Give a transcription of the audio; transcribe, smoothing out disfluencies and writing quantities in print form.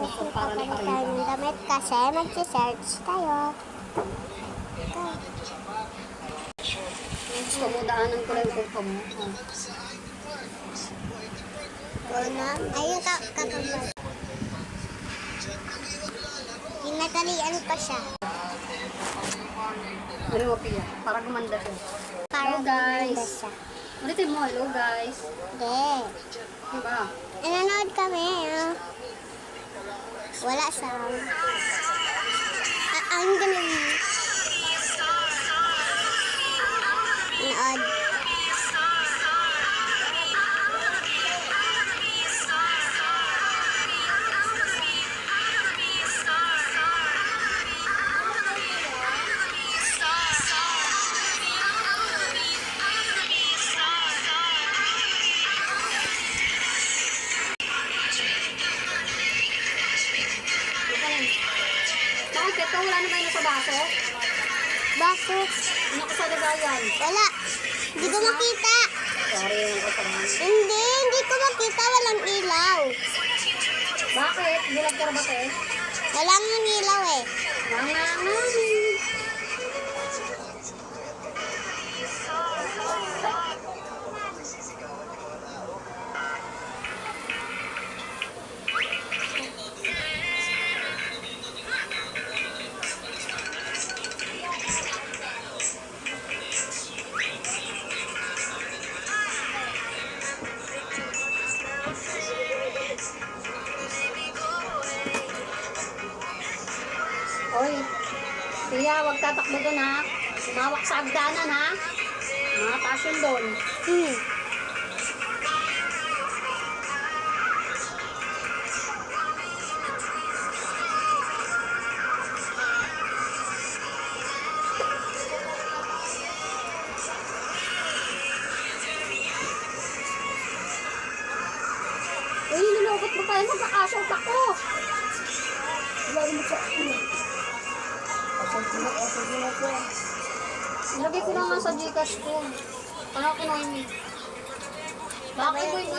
Papalit tayo ng damit kasi mag-search tayo. Gusto mo daanan ko lang yung kuko mo. Wala. Ayun kakabal. Pinagalian pa siya. Ano mo pila? Para gumanda siya. Para Hello guys. gumanda siya. Ulitin mo, hello guys. Hindi. Diba? Nanonood kami. Wala sound. Ang galing. Nanood. Bakit ito? Wala na ba yun sa baso? Bakit? Ano ko sa lagayan? Wala. Hindi ko makita. Sorry yung kasalanan. Hindi ko makita. Walang ilaw. Bakit? Bulag ka na ba te? Walang ilaw eh. Mga Oy, Tia, huwag tatakbo doon ha. Sumawak sa agdanan ha. Mga taas yun doon. Uy, nilukot mo pa yun. Magkakashout ako. Ilagay ko na nga sa Gcash ko. Parang kinuha mo. Bakit mo yung